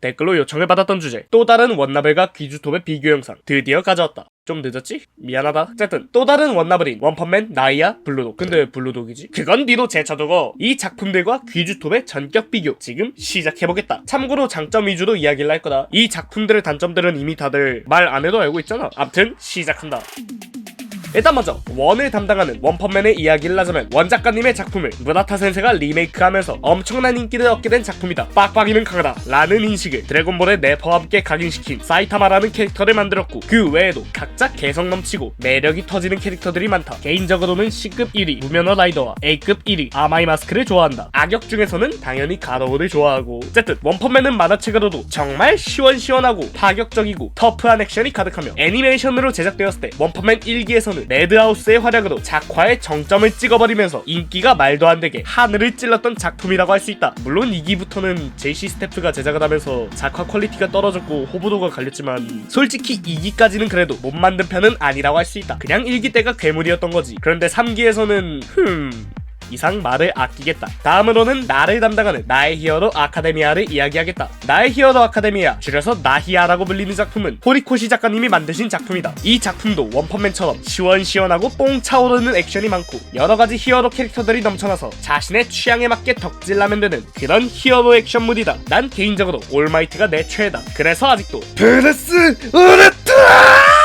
댓글로 요청을 받았던 주제, 또 다른 원나블과 귀주톱의 비교 영상 드디어 가져왔다. 좀 늦었지? 미안하다. 어쨌든 또 다른 원나블인 원펀맨, 나이아, 블루독. 근데 왜 블루독이지? 그건 니도 제쳐두고 이 작품들과 귀주톱의 전격 비교 지금 시작해보겠다. 참고로 장점 위주로 이야기를 할 거다. 이 작품들의 단점들은 이미 다들 말 안 해도 알고 있잖아. 암튼 시작한다. 일단 먼저 원을 담당하는 원펀맨의 이야기를 하자면, 원작가님의 작품을 무라타 센세가 리메이크하면서 엄청난 인기를 얻게 된 작품이다. 빡빡이는 강하다 라는 인식을 드래곤볼의 네퍼와 함께 각인시킨 사이타마라는 캐릭터를 만들었고, 그 외에도 각자 개성 넘치고 매력이 터지는 캐릭터들이 많다. 개인적으로는 C급 1위 무면허 라이더와 A급 1위 아마이 마스크를 좋아한다. 악역 중에서는 당연히 가로우를 좋아하고. 어쨌든 원펀맨은 만화책으로도 정말 시원시원하고 파격적이고 터프한 액션이 가득하며, 애니메이션으로 제작되었을 때 원펀맨 1기에서는 레드하우스의 활약으로 작화의 정점을 찍어버리면서 인기가 말도 안되게 하늘을 찔렀던 작품이라고 할 수 있다. 물론 2기부터는 JC 스태프가 제작을 하면서 작화 퀄리티가 떨어졌고 호불호가 갈렸지만, 솔직히 2기까지는 그래도 못 만든 편은 아니라고 할 수 있다. 그냥 1기 때가 괴물이었던 거지. 그런데 3기에서는 이상 말을 아끼겠다. 다음으로는 나를 담당하는 나의 히어로 아카데미아를 이야기하겠다. 나의 히어로 아카데미아, 줄여서 나히아라고 불리는 작품은 호리코시 작가님이 만드신 작품이다. 이 작품도 원펀맨처럼 시원시원하고 뽕 차오르는 액션이 많고 여러가지 히어로 캐릭터들이 넘쳐나서 자신의 취향에 맞게 덕질하면 되는 그런 히어로 액션물이다. 난 개인적으로 올마이트가 내 최애다. 그래서 아직도 브레스 우르트라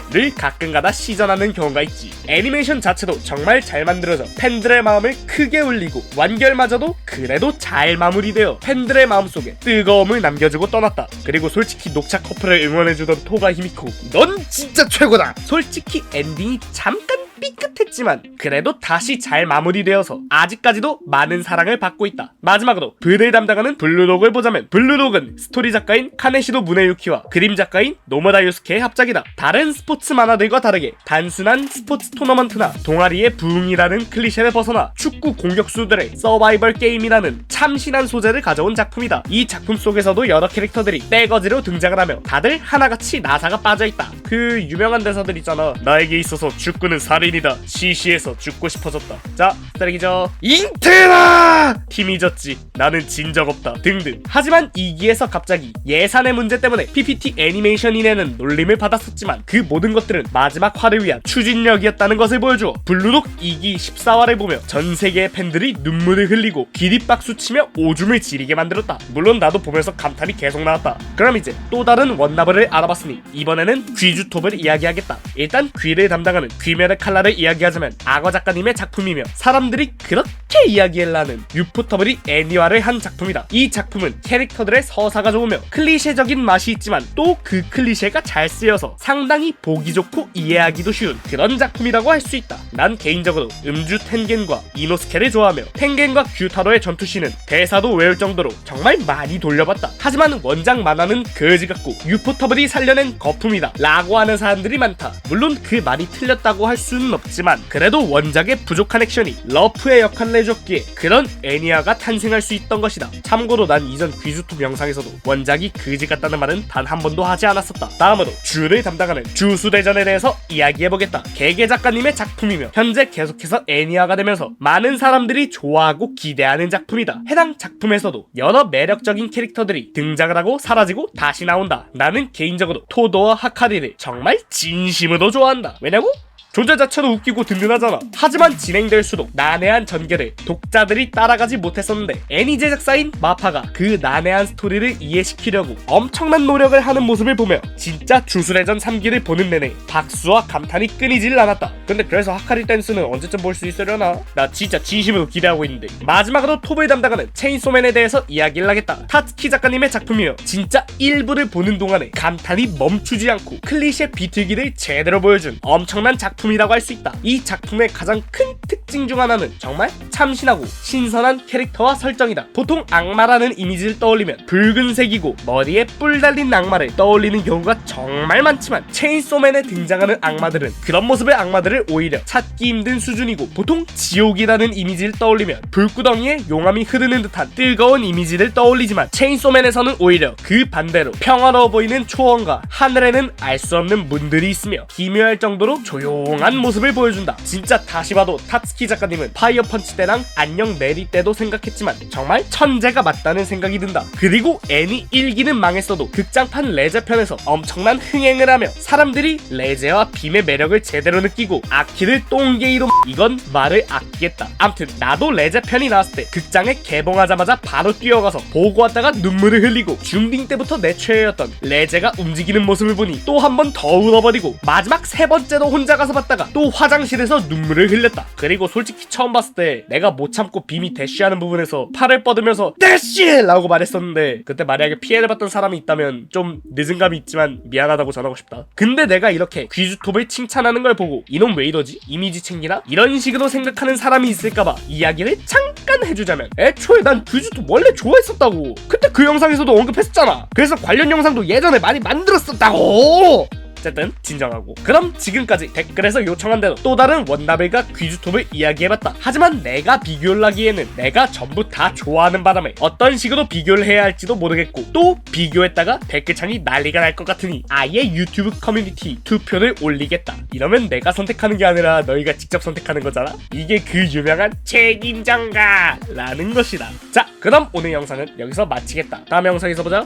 를 가끔가다 시전하는 경우가 있지. 애니메이션 자체도 정말 잘 만들어져 팬들의 마음을 크게 울리고, 완결마저도 그래도 잘 마무리되어 팬들의 마음속에 뜨거움을 남겨주고 떠났다. 그리고 솔직히 녹차 커플을 응원해주던 토가 히미코, 넌 진짜 최고다! 솔직히 엔딩이 잠깐 삐끗했지만 그래도 다시 잘 마무리되어서 아직까지도 많은 사랑을 받고 있다. 마지막으로 불을 담당하는 블루독을 보자면, 블루독은 스토리 작가인 카네시도 무네유키와 그림 작가인 노무라 유스케의 합작이다. 다른 스포츠 만화들과 다르게 단순한 스포츠 토너먼트나 동아리의 부흥이라는 클리셰를 벗어나 축구 공격수들의 서바이벌 게임이라는 참신한 소재를 가져온 작품이다. 이 작품 속에서도 여러 캐릭터들이 떼거지로 등장을 하며 다들 하나같이 나사가 빠져있다. 그 유명한 대사들 있잖아. 나에게 있어서 축구는 살인이다. CC에서 죽고 싶어졌다. 자, 쓰레기죠. 잉테라! 팀이 졌지. 나는 진 적 없다. 등등. 하지만 2기에서 갑자기 예산의 문제 때문에 PPT 애니메이션인에는 놀림을 받았었지만, 그 모든 것들은 마지막 화를 위한 추진력이었다는 것을 보여주어 블루독 2기 14화를 보며 전세계의 팬들이 눈물을 흘리고 기립박수치며 오줌을 지리게 만들었다. 물론 나도 보면서 감탄이 계속 나왔다. 그럼 이제 또 다른 원나블을 알아봤으니 이번에는 귀주톱을 이야기하겠다. 일단 귀를 담당하는 귀멸의 칼날을 이야기하자면, 악어 작가님의 작품이며 사람들이 그렇게 이야기를 하는 유포터블이 애니화를 한 작품이다. 이 작품은 캐릭터들의 서사가 좋으며 클리셰적인 맛이 있지만 또 그 클리셰가 잘 쓰여서 상당히 보기 좋고 이해하기도 쉬운 그런 작품이라고 할 수 있다. 난 개인적으로 음주 텐겐과 이노스케를 좋아하며, 텐겐과 규타로의 전투씬은 대사도 외울 정도로 정말 많이 돌려봤다. 하지만 원작 만화는 거지 같고 유포터블이 살려낸 거품이다 라고 하는 사람들이 많다. 물론 그 말이 틀렸다고 할 수는 없지만 그래도 원작의 부족한 액션이 러프의 역할을 해줬기에 그런 애니화가 탄생할 수 있던 것이다. 참고로 난 이전 귀주톱 영상에서도 원작이 거지 같다는 말은 단 한 번도 하지 않았었다. 다음으로 주를 담당하는 주수대전에 대해서 이야기해보겠다. 개개 작가님의 작품이며 현재 계속해서 애니화가 되면서 많은 사람들이 좋아하고 기대하는 작품이다. 해당 작품에서도 여러 매력적인 캐릭터들이 등장을 하고 사라지고 다시 나온다. 나는 개인적으로 토도와 하카리를 정말 진심으로 좋아한다. 왜냐고? 존재 자체도 웃기고 든든하잖아. 하지만 진행될수록 난해한 전개를 독자들이 따라가지 못했었는데, 애니 제작사인 마파가 그 난해한 스토리를 이해시키려고 엄청난 노력을 하는 모습을 보며 진짜 주술회전 3기를 보는 내내 박수와 감탄이 끊이질 않았다. 근데 그래서 하카리 댄스는 언제쯤 볼 수 있으려나? 나 진짜 진심으로 기대하고 있는데. 마지막으로 톱을 담당하는 체인소맨에 대해서 이야기를 하겠다. 타츠키 작가님의 작품이며 진짜 1부를 보는 동안에 감탄이 멈추지 않고 클리셰 비틀기를 제대로 보여준 엄청난 작품 이라고 할 수 있다. 이 작품의 가장 큰 특징 중 하나는 정말 참신하고 신선한 캐릭터와 설정이다. 보통 악마라는 이미지를 떠올리면 붉은색이고 머리에 뿔 달린 악마를 떠올리는 경우가 정말 많지만, 체인소맨에 등장하는 악마들은 그런 모습의 악마들을 오히려 찾기 힘든 수준이고, 보통 지옥이라는 이미지를 떠올리면 불구덩이에 용암이 흐르는 듯한 뜨거운 이미지를 떠올리지만, 체인소맨에서는 오히려 그 반대로 평화로워 보이는 초원과 하늘에는 알 수 없는 문들이 있으며 기묘할 정도로 조용한 개봉한 모습을 보여준다. 진짜 다시 봐도 타츠키 작가님은 파이어 펀치 때랑 안녕 메리 때도 생각했지만 정말 천재가 맞다는 생각이 든다. 그리고 애니 1기는 망했어도 극장판 레제편에서 엄청난 흥행을 하며 사람들이 레제와 빔의 매력을 제대로 느끼고 아키를 똥개이로 이건 말을 아끼겠다. 암튼 나도 레제편이 나왔을 때 극장에 개봉하자마자 바로 뛰어가서 보고 왔다가 눈물을 흘리고 중딩 때부터 내 최애였던 레제가 움직이는 모습을 보니 또 한 번 더 울어버리고 마지막 세 번째도 혼자 가서 봤다가 또 화장실에서 눈물을 흘렸다. 그리고 솔직히 처음 봤을 때 내가 못 참고 빔이 대쉬하는 부분에서 팔을 뻗으면서 대쉬! 라고 말했었는데 그때 만약에 피해를 봤던 사람이 있다면 좀 늦은 감이 있지만 미안하다고 전하고 싶다. 근데 내가 이렇게 귀주톱을 칭찬하는 걸 보고 이놈 왜 이러지? 이미지 챙기나? 이런 식으로 생각하는 사람이 있을까봐 이야기를 잠깐 해주자면 애초에 난 귀주톱 원래 좋아했었다고. 그때 그 영상에서도 언급했었잖아. 그래서 관련 영상도 예전에 많이 만들었었다고. 어쨌든 진정하고, 그럼 지금까지 댓글에서 요청한 대로 또 다른 원나블과 귀주톱을 이야기해봤다. 하지만 내가 비교를 하기에는 내가 전부 다 좋아하는 바람에 어떤 식으로 비교를 해야 할지도 모르겠고 또 비교했다가 댓글창이 난리가 날 것 같으니 아예 유튜브 커뮤니티 투표를 올리겠다. 이러면 내가 선택하는 게 아니라 너희가 직접 선택하는 거잖아. 이게 그 유명한 책임전가 라는 것이다. 자, 그럼 오늘 영상은 여기서 마치겠다. 다음 영상에서 보자.